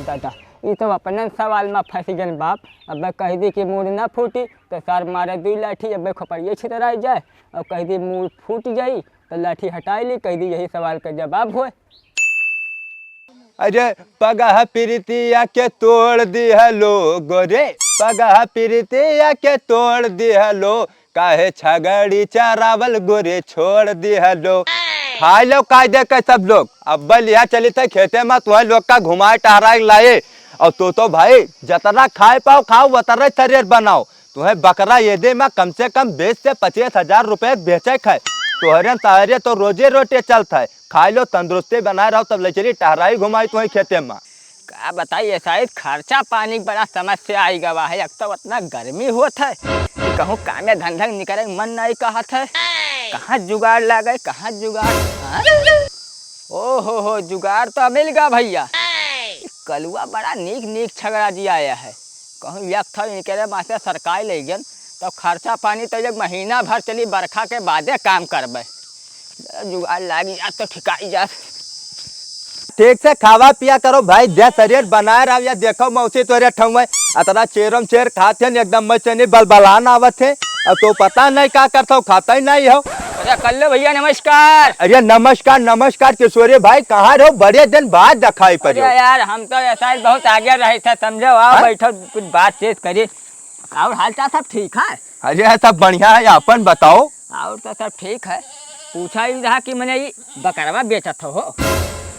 दादा ये तो अपन सवाल में फंस गए बाप। अब कह दी कि मूड ना फूटी तो सर मारे 2 लाठी, अब खपड़िए छितरा जाए। और कह दी मूड फूट जाई तो लाठी हटाई ली, कह दी यही सवाल का जवाब हो। अरे पगह प्रीतिया के तोड़ दिहलो गोरे, पगह प्रीतिया के तोड़ दिहलो, काहे छगड़ी चरावल गोरे छोड़ दिहलो। खाए लो कायदे के सब लोग। अब बलिया चली थे खेते में तुम्हें लोग का घुमाए टहराए लाए। और तो भाई जितना खाए पाओ खाओ, उतना शरीर बनाओ। तुम्हें बकरा ये दे में कम से कम 20 से 25,000 रुपए बेचे खाए। तोहरे तहरे तो रोजे रोटे चलता है। खाए लो तंदुरुस्ती बनाए रहो, तब ले चली टहराई घुमाई तुम्हें खेते में। क्या बताइए शायद खर्चा पानी बड़ा समस्या आई गवा है। अब तो उतना गर्मी होत है, कहूँ काम धंधा निकले मन नहीं कहत है। कहाँ जुगाड़ लगे, कहाँ जुगाड़। ओ हो जुगाड़ तो मिल गया भैया। कलुआ बड़ा नीक नीक छगड़ा जी आया है। कहूँ एक था इनके मास्टर सरकार ले गन तो खर्चा पानी तो एक महीना भर चली, बरखा के बादे काम करबे। जुगाड़ लागी जा तो ठिकाई जा। ठीक से खावा पिया करो भाई, दे शरीर बनाए रहो। या देखो मौसी तोरे ठंग अतरा चेरम चेर खाते एकदम मचनी बलबलान आवत है। अब तो पता नहीं क्या करता हो, खाता ही नहीं हो। अरे कल्लो भैया नमस्कार। अरे नमस्कार नमस्कार किशोरी भाई, कहाँ रहो? बड़े दिन बाद दिखाई पड़े। यार हम तो ऐसा बहुत आगे रहे थे, समझो। आओ बैठो कुछ बातचीत करिए। और हालचाल सब ठीक है? अरे सब बढ़िया है, अपन बताओ। और तो सब ठीक है। पूछा ही रहा कि मैंने ये बकरवा बेचत हो।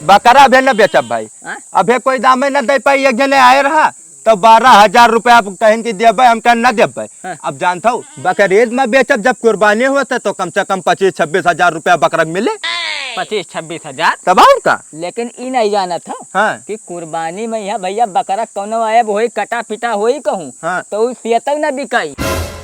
बकरा भी न बेचब भाई। अबे कोई दाम न दे पाई। एक जने आए रहा तो 12,000 रुपए आप कहें कि देबे, हम कहें न देबे। अब जानता हूँ बकरीद में बेचब, जब कुर्बानी हुआ तो कम से कम 25-26 हजार बकरा मिले। 25-26 हजार तब और का। लेकिन ई नहीं जाना था हाँ। कि कुर्बानी में यहाँ भैया बकरा कौनो आयब हो कटा पिटा हो कहूँ। हाँ। तो सियतक न बिकाई।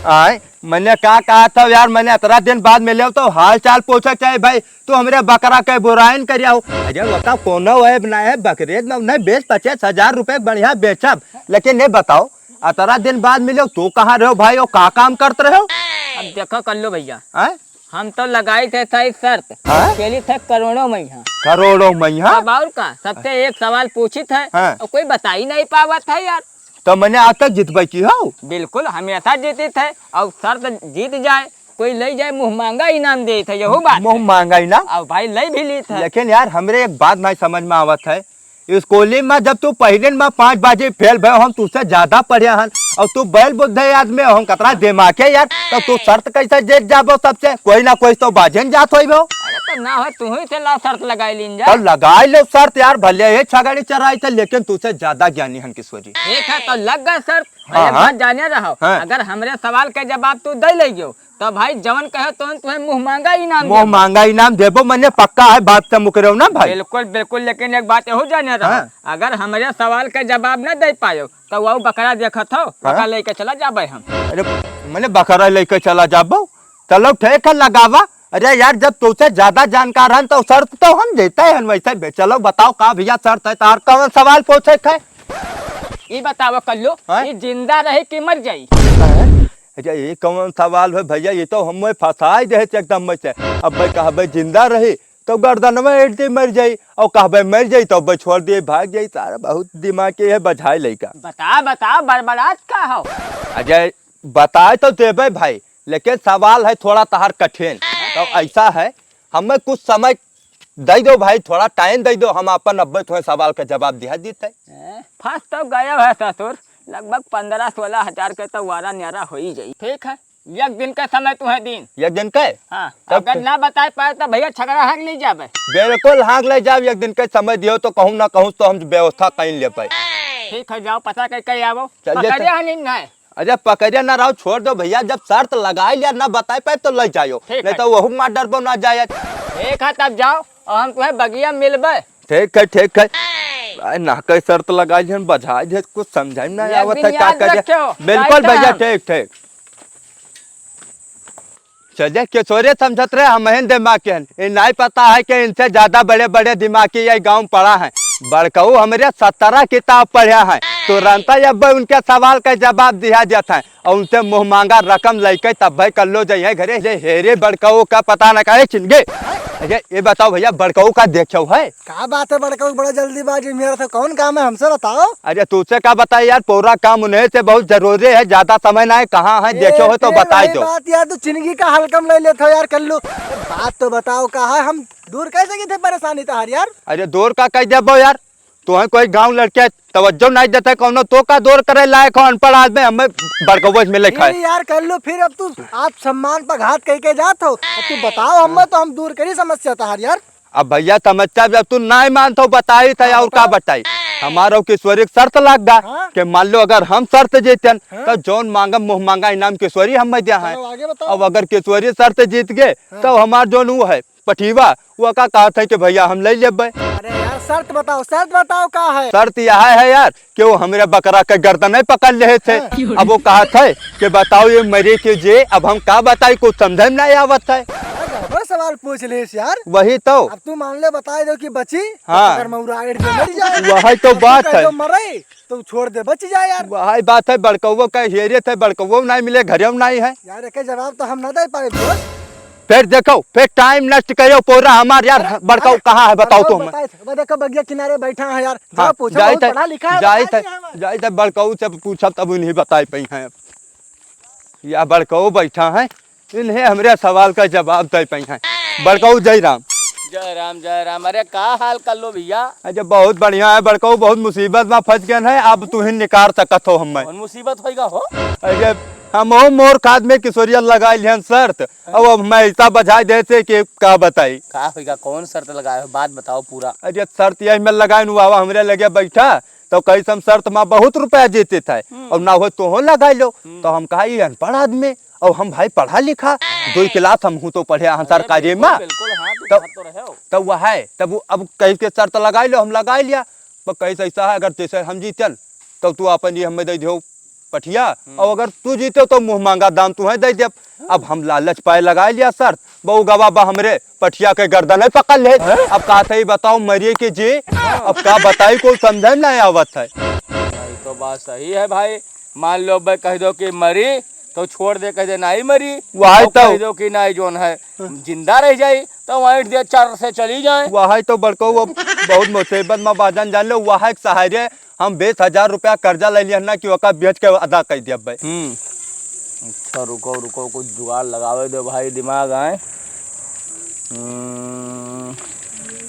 आए मैंने क्या कहा था यार, मैंने 18 दिन बाद मिले तो हाल चाल पूछा चाहे भाई तू हमरे बकरा के बुराइन करिया हो। अरे बता कौन है बनाए बकरीद में नहीं 20-25 हजार रुपए बढ़िया बेचब। लेकिन ये बताओ 18 दिन बाद मिले तू कहाँ रहो भाई, और का काम करते रहो? अब देखो कल्लो भैया, आए हम तो लगाए थे सही शर्त, खेली थे करोड़ों मैया। करोड़ों मैया? अब और का सबसे एक सवाल पूछी थे और कोई बता ही नहीं पावा था यार। तो मैंने आज तक जितवाई की हो। बिल्कुल हमेशा जीते थे, और शर्त जीत जाए कोई ले जाए मुँह मांगा इनाम दे थे। यही बात मुँह मांगा इनाम। और भाई ले भी ली थे। लेकिन यार हमरे एक बात नहीं समझ में आवत है। स्कूली में जब तू पहले में 5 बजे फेल भे, हम तुझसे ज्यादा पढ़े हन और तू बैल बुद्धे आदमी हम कतरा दिमाग है यार। तो तू शर्त कैसे जीत जाबो? सबसे कोई ना कोई तो बाजन जात होइबो। अरे तो ना हो तू ही से ला शर्त लगाई लीन जा। तो लगाई लो शर्त यार, भले ये छगड़ी चराई थे लेकिन तुझसे ज्यादा ज्ञानी हन किशोरी। ठीक है तो लग गए शर्त। हाँ। जाने रहो अगर हमरे सवाल के जवाब तू दे ले तो भाई जवन कहे तो तुम्हें मुँह मांगा इनाम। मुँह मांगा इनाम देबो, मैंने पक्का है बात से मुकरो ना भाई। बिल्कुल बिल्कुल। लेकिन एक बात हो जाने रहो अगर हमारे सवाल के जवाब न दे पायो तो वो बकरा देखत हो, बकरा लेके चला जाबे हम। अरे मैंने बकरा लेके चला जाबो। चलो ठीक है लगावा। अरे यार जब तुझसे ज्यादा जानकार है तो शर्त तो हम देते हैं वैसे। चलो बताओ का भैया शर्त है तार कौन सवाल पूछे थे? ये बताओ कल्लू ये जिंदा रहे कि मर जाई? अच्छा ये कौन सवाल है भैया, ये तो हमें फंसाई दे एकदम में से। अब भाई कहबे जिंदा रही तो गर्दन में एट दे मर जाई, और कहबे मर जाई तो छोड़ दिए भाग जाई। सारा बहुत दिमाग के है बझाई लइका। बता बड़बड़ात का हो? अजय बताए तो देबे भाई, लेकिन सवाल है थोड़ा तहार कठिन। तो ऐसा है हमें कुछ समय दे दो भाई, थोड़ा टाइम दे दो, हम अपन अब्बे तुम्हें सवाल का जवाब दिया देते। फंस तो गया है ससुर, लगभग 15-16 हजार के तो वारा न्यारा हो ही जाई। ठीक है एक दिन का समय तुम्हें दिन। एक दिन के? हाँ अगर ना बता पाए तो भैया छगड़ा हाँक ले जाबे। बिल्कुल हाँक ले जाओ, एक दिन के समय दियो तो कहूँ ना कहूँ तो हम व्यवस्था कर ले पाए। ठीक है जाओ पता करके आवो। अरे पकड़े ना रहो, छोड़ दो भैया। जब शर्त लगाई लिया ना बता पाए तो ले जाओ, नहीं तो वह मार डरबो ना जाए। ठीक है तब जाओ और हम तुम्हें बगिया मिलबे। ठीक है ठीक है। ना कई शर्त लगाई है बझाई है, कुछ समझाई ना आवत है क्या करे। बिल्कुल भैया ठीक ठीक। चलिए किशोरे समझत रहे हम दिमाग के हैं। नहीं पता है कि इनसे ज्यादा बड़े बड़े दिमागी ये गाँव पड़ा है। बड़कऊ हमरे 17 किताब पढ़े हैं, तुरंत अब उनके सवाल का जवाब दिया जाता है और उनसे मुँह मांगा रकम लेके तब भाई कर लो जाइए घरे। हेरे बड़कऊ का पता न कहे चिन्हे। अरे ये बताओ भैया बड़कऊ का देखो है? क्या बात है बड़कऊ, बड़ा जल्दीबाजी मेरा था, कौन काम है हमसे बताओ। अरे तुझसे क्या बताए यार, पूरा काम उन्हें से बहुत जरूरी है, ज्यादा समय ना है, कहाँ है देखो है तो बताई दो। बात यार तू जिंदगी का हलकम ले लेते हो यार, कर लो बात तो बताओ कहाँ है, हम दूर कैसे की थे परेशानी तो यार। अरे दूर का कह देबो यार, तुम्हें कोई गांव लड़के तवज्जो नहीं देते कौनो तो का दूर करे लायक हो, अनपढ़ आदमी हमें बड़कऊ में लिखा है यार कर लो फिर, अब तू आप सम्मान पर घात कह के जात हो, अब तू बताओ हमें तो हम दूर करी समस्या था यार। अब भैया समझता जब तू नहीं मानता बताई था और क्या बताई। हमारा किशोरी शर्त लग गा कि मान लो अगर हम शर्त जीतन तो जोन मांगा मुँह मांगा इनाम किशोरी हम दिया है। अब अगर किशोरी शर्त जीत गए तो हमार जोन वो है पठीवा वो का कहा था कि भैया हम ले लेबे। अरे यार शर्त बताओ क्या है। शर्त यह है यार कि वो हमारे बकरा के गर्दन नहीं पकड़ रहे थे। अब वो कहा था कि बताओ ये मरी के जे, अब हम क्या बताई कुछ समझ में नहीं आवत है। सवाल पूछ ले यार, वही तो अब तू मान ले बता दो कि बची। हाँ। अगर मऊरा मर जाए वही तो बात है, मरे तो छोड़ दे बच जाए यार। वही बात है, बड़कऊ का हेरे थे, बड़कऊ नहीं मिले घरे नहीं है यार, एक जवाब तो हम न दे पाए दोस्त। फिर देखो फिर टाइम नष्ट करो पूरा हमार यार। बड़कऊ कहाँ है बताओ तुम। देखो बगिया किनारे बैठा है यार, हाँ, पूछो पढ़ा लिखा है जाए थे बड़कऊ से पूछा तब उन्हें बताई पाई है। या बड़कऊ बैठा है, इन्हें हमारे सवाल का जवाब दे पाई है। बड़कऊ जय राम। जय राम जय राम। अरे का हाल कर लो भैया? अरे बहुत बढ़िया है बड़कऊ, बहुत मुसीबत में फंस गए है, अब तू ही निकाल सकत हो हमें। कौन मुसीबत होगा हो? अरे हम मोर खाद में किशोरिया लगा लिया शर्त, अब मैं ऐसा बजाय देते कि क्या बताई। का होगा, कौन शर्त लगाए हो, बात बताओ पूरा। अरे शर्त यही में लगाए हुआ हमरे लगे बैठा तो कई सम शर्त में बहुत रुपया जीते थे और ना हो तो लगा लो। तो हम कहा ये अनपढ़ आदमी और हम भाई पढ़ा लिखा 2 क्लास हम हूँ तो पढ़े सरकारी में। तो वह है तब अब कहीं के शर्त लगा लो, हम लगा लिया। कैसे ऐसा है अगर जैसे हम जीतन तो तू अपन ये हमें दे दो पठिया, और अगर तू जीते तो मुँह मांगा दाम तुम्हें दे दे। अब हम लालच पाए लगा लिया शर्त, बहु गवाबा हमरे पठिया के गर्दन पकड़ ले। अब कहा था बताओ मरिए के जी, अब क्या बताई कोई समझ नहीं आवत है। तो बात सही है भाई, मान लो भाई कह दो कि मरी तो छोड़ दे, कह दे नहीं मरी वही तो कह दो कि नहीं जोन है जिंदा रह जाए तो वहीं दे 4 से चली जाए। वह तो बड़को वो बहुत मुसीबत में बाजन जान लो। वह एक सहारे हम 20,000 रुपया कर्जा ले लिया ना कि वका बेच के अदा कर दिया भाई। अच्छा रुको रुको कुछ जुगाड़ लगावे दो भाई, दिमाग आए।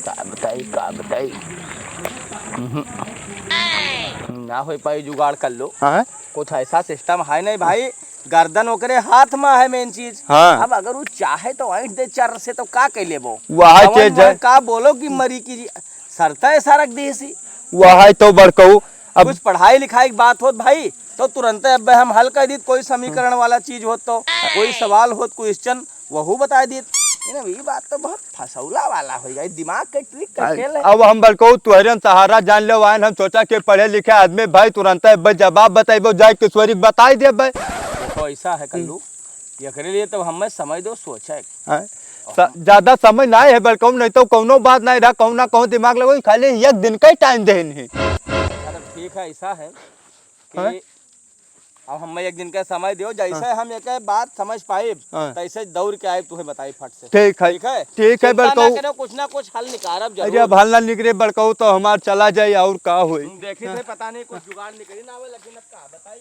का बताई ना हो पाई, जुगाड़ कर लो। हाँ? कुछ ऐसा सिस्टम है नहीं भाई, गर्दन ओकरे हाथ में है मेन चीज। हाँ। अब अगर वो चाहे तो ऐंठ दे 4 से तो का कह लेबो, वह चीज है। का बोलो कि मरी की शर्त ऐसा रख दी सी। वह तो बड़कऊ अब कुछ पढ़ाई लिखाई की बात होत भाई तो तुरंत अब हम हल कर दी, कोई समीकरण वाला चीज हो तो कोई सवाल हो क्वेश्चन वहू बता दी। ये बात तो बहुत फसौला वाला हो गई, दिमाग के ट्रिक का खेल है। अब हम बड़कऊ तुहरे सहारा जान लो आन, हम सोचा कि पढ़े लिखे आदमी भाई तुरंत जवाब बताइबो जाए किशोरी बताई दे भाई। देखो ऐसा है कल्लू, ये लिए तो हमें समझ दो सोचा ज्यादा समझ ना है बड़कऊ, नहीं तो कौनो बात नहीं रहा, कहूँ ना कहूँ दिमाग लगो, खाली एक दिन का ही टाइम दे। ठीक है ऐसा है कि अब हमें एक दिन का समय दियो, जैसे हम एक बात समझ पाए तैसे दौड़ के आए तुम्हें बताई फट से। ठीक है बड़कऊ, कुछ ना कुछ हल निकारब जरूर। अरे अब हल ना निकले बड़कऊ तो हमार चला जाए और का होई। देखी थे पता नहीं कुछ जुगाड़ निकली ना आवे, लेकिन अब का बताई।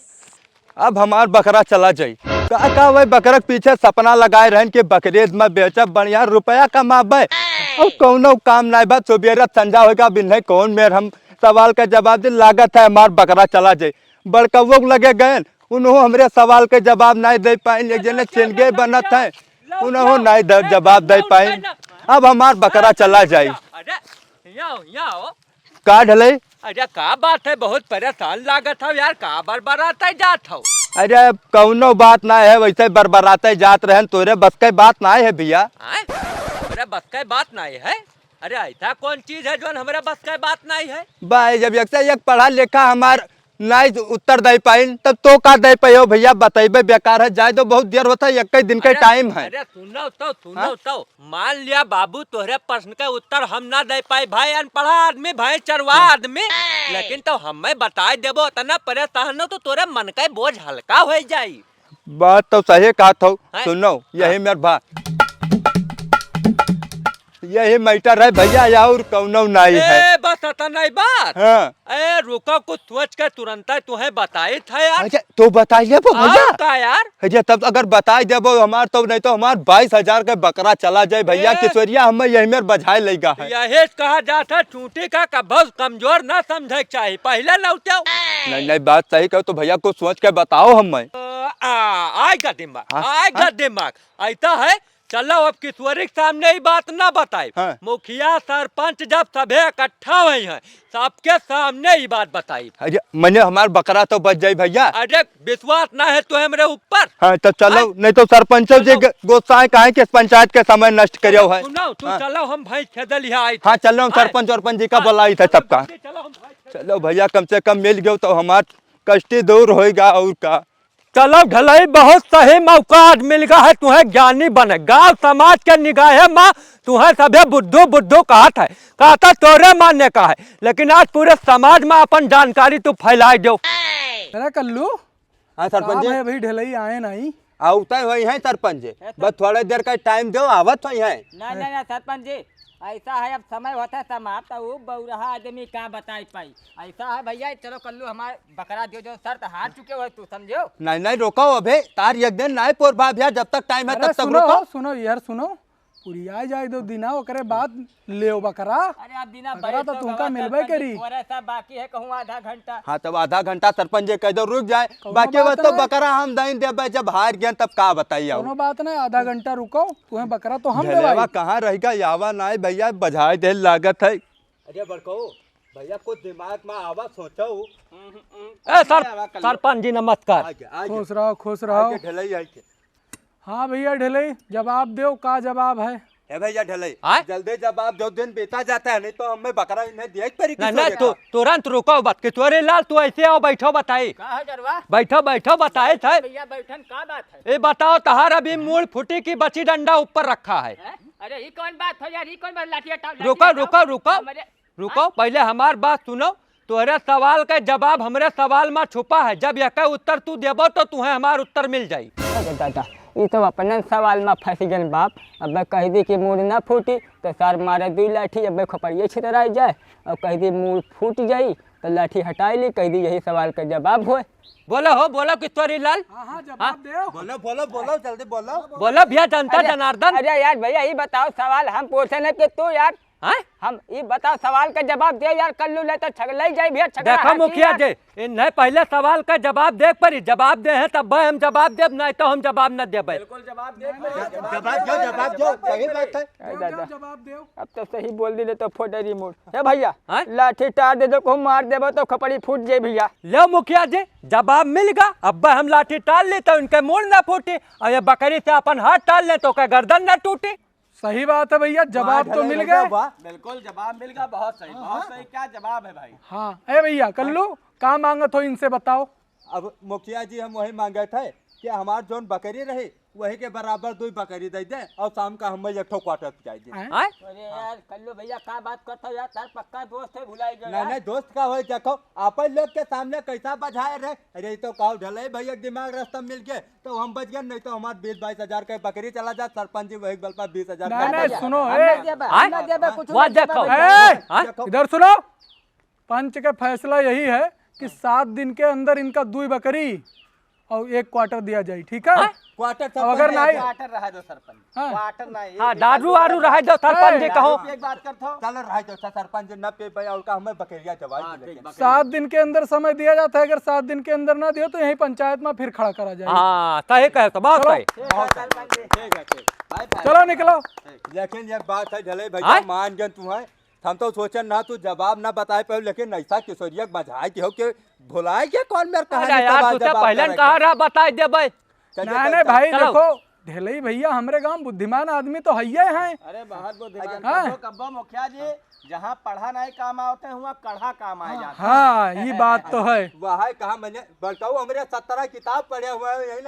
अब हमार बकरा चला जाई का वही बकरा पीछे सपना लगाए रहन के बकरीद में बेचब बढ़िया रुपया कमाबे, और कौनो काम नहीं बा सुबेरा संजा होगा बिन है कौन मेर हम सवाल का जवाब दे लागत है हमार बकरा चला जाए। बड़कऊ लगे गए उन्होंने हमरे सवाल के जवाब नहीं दे पाए, जने चिनगे बनत है उन्होंने नहीं जवाब दे पाए। अब हमार बकरा चला जाए। का ढले? अरे का बात है, बहुत परेशान लागत हो यार, का बरबराते जात हो? अरे कौनो बात ना है, वैसे बरबराते जात रहे, तोरे बस के बात ना है भैया। हमारे बस के बात नहीं है? अरे ऐसा कौन चीज है जो हमारे बस के बात नहीं है? भाई जब एक पढ़ा लिखा हमार नहीं उत्तर दे पाई तब तो का दे पायो भैया बतेबे बेकार है जाए तो बहुत देर होता है एक दिन के टाइम है। अरे सुनो तो मान लिया बाबू तोहरे प्रश्न का उत्तर हम ना दे पाए भाई अनपढ़ा आदमी भाई चरवा आदमी लेकिन तो हमें बता देबो इतना परेशान हो तो तोरे मन का बोझ हल्का हो जाई। बात तो सही कहा था हैं? सुनो यही मेरे भा यही मैटर है भैया और कौनो नहीं है। ए बस इतना नहीं बात। हाँ। ए रुको कुछ सोच के तुरंत तुम्हें बताई था यार। अच्छा तो बताइए भैया और का यार अच्छा तब अगर बताई देबो हमार तो नहीं तो हमार 22,000 का बकरा चला जाए भैया किशोरिया हमें यही मेरे बजाय लेगा है। यही कहा जाता चूंटी का बहुत कमजोर ना समझे चाहिए पहले लौटे। नहीं बात सही कहो तो भैया को सोच के बताओ हमें। आएगा दिमाग हाँ? आएगा दिमाग ऐसा है चलो अब किशोरी के सामने ही बात ना बताए। हाँ। मुखिया सरपंच जब सभे इकट्ठा हुए हैं सबके सामने ही बात बताई। अरे मैंने हमार बकरा तो बच जाए भैया। अरे विश्वास ना है तो मेरे ऊपर। हाँ तो चलो नहीं तो सरपंच जी गुस्सा है कहे कि पंचायत के समय नष्ट करियो है। सुनो तू हाँ। चलो हम भाई खेदल यहाँ आए हाँ चलो हम सरपंच जी का बुलाई था सबका। चलो हम भाई चलो भैया कम से कम मिल गयो तो हमार कष्टी दूर होएगा और का। चलो ढलाई बहुत सही मौका आज मिल गया है तुम्हें ज्ञानी बने गांव समाज के निगाहे माँ तुम्हें सभी बुद्धू कहता है कहता तोरे मानने का है लेकिन आज पूरे समाज में अपन जानकारी तू फैलाई दो। अरे कल्लू हाँ सरपंच जी भाई ढलई आए नहीं आवता वही है सरपंच जी बस थोड़ा देर का टाइम दो आवत वही है। नहीं सरपंच जी ऐसा है अब समय होता है समाप्त वो बौरहा आदमी क्या बताई पाई। ऐसा है भैया चलो कल्लू हमारे बकरा दियो जो शर्त हार चुके हो तुम समझो। नहीं रोको अबे तार एक दिन नहीं पोर भा भैया जब तक टाइम है तब तक रुको। सुनो यार सुनो पुरिया जाए दो दिना ओकरे बाद ले बकरा। अरे आप बिना बकरा तो तुमका मिलबे करी। सब बाकी है कहूँ आधा घंटा। हाँ तब आधा घंटा सरपंच जी कह दो रुक जाए बाकी बस तो बकरा हम दही दे जब हार गए तब का बताइए। कोनो बात नहीं आधा घंटा रुको तुम्हें बकरा तो हम झलेवा देवाई। कहाँ रहेगा यावा ना भैया बजाय दे लागत है। अरे बड़को भैया कुछ दिमाग में आवा सोचो। सरपंच जी नमस्कार। खुश रहो ढलई आई के। हाँ भैया ढलई जवाब दो का जवाब है। है भैया ढलई आय? जल्दी जवाब दो दिन बीता जाता है नहीं तो हमें बकरा इन्हें दिया नहीं तुरंत रुको बात किशोरी लाल तू ऐसे आओ बैठो बताई का है डरवा बैठो बताए थे। भैया बैठन का बात है। ये बताओ तहार अभी मूल फुटी की बची डंडा ऊपर रखा है। अरे ये कौन बात है यार ये कौन बात लाठी हटाओ। रुको पहले हमार बात सुनो तुम्हारे सवाल का जवाब हमारे सवाल में छुपा है जब यह उत्तर तू देबो तो तुम्हें हमार उत्तर मिल जाये। दादा ये तो अपन सवाल में फंस गए बाप। अब मैं कह दी कि मूड ना फूटी तो सर मारे 2 लाठी अब खपड़िए छितराई जाए और कह दी मूड फूट जाई तो लाठी हटाई ली कह दी यही सवाल का जवाब हो। बोलो किशोरी लाल। बोलो जल्दी बोलो भैया जनता जनार्दन। अरे यार भैया ये बताओ सवाल हम पूछे नहीं कि तू यार हम ये बताओ सवाल का जवाब दे यार कल्लू ले तो छगलाई जाए भैया। देखो मुखिया जी इन्हें पहले सवाल का जवाब दे पर जवाब दे है तब हम जवाब दे नहीं तो हम जवाब न दे। बिल्कुल जवाब दो सही बात है दादा अब तो सही बोल दिले तो फोटे रिमोट है भैया। लाठी टार दे दो को मार देबो तो खपड़ी फूट जाए भैया। लो मुखिया जी जवाब मिल गया अब हम लाठी टाल ले तो उनके मुंह न फूटे और ये बकरी से अपन हाथ टाल ले तो गर्दन न टूटे। सही बात है भैया जवाब तो मिल गया। बिल्कुल जवाब मिल गया बहुत सही क्या जवाब है भाई। हाँ ए भैया कल्लू का मांगत हो इनसे बताओ। अब मुखिया जी हम वही मांगे थे कि हमार जोन बकरी रही वही के बराबर 2 बकरी दे दे और शाम का हमें एक ठो क्वार्टर चाहिए। अरे यार कल्लू भैया का बात करता यार तार पक्का दोस्त है भुलाई गया। नहीं दोस्त का हो देखो आप लोग के सामने कैसा बजाए रहे। अरे तो कहो ढले भैया दिमाग रास्ता मिल गए तो हम बच गए नहीं तो हमारे 20-22 हजार का बकरी चला जाए सरपंच जी वही बल पर 20,000। नहीं सुनो इधर सुनो पंच का फैसला यही है कि 7 दिन के अंदर इनका 2 बकरी और 1 क्वार्टर दिया जाए ठीक है। क्वार्टर अगर नहीं क्वार्टर रहा दो सरपंच क्वार्टर नहीं हाँ दारू आरू रहा दो सरपंच जी कहो एक बात करता चलो रहा दो सरपंच जी न पे भैया उनका हमें बकरिया जवाब 7 दिन के अंदर समय दिया जाता है अगर 7 दिन के अंदर ना दियो तो यही पंचायत में फिर खड़ा करा जाए। हाँ सही कहे तो बहुत सही। चलो निकलो। लेकिन ये बात है ढले भैया मान गए तुम्हें हम तो सोचे ना तू जवाब ना बताए पाओ लेकिन ऐसा किशोरिया बजाए कि हो के भुलाए के कौन मेरे कहानी यार तू तो पहले कहा रहा बताई दे भाई। नहीं भाई देखो ढेलई भैया हमरे गांव बुद्धिमान आदमी तो हैये हैं। अरे बहुत बुद्धिमान। हाँ। कब्बो कब्बो मुखिया जी, जहाँ पढ़ा नहीं काम आते हैं वहाँ कढ़ा काम आ जाता है। हाँ ये बात तो है। वह कहा मैंने बताओ, हमरे 17 किताब पढ़े हुए हैं, यही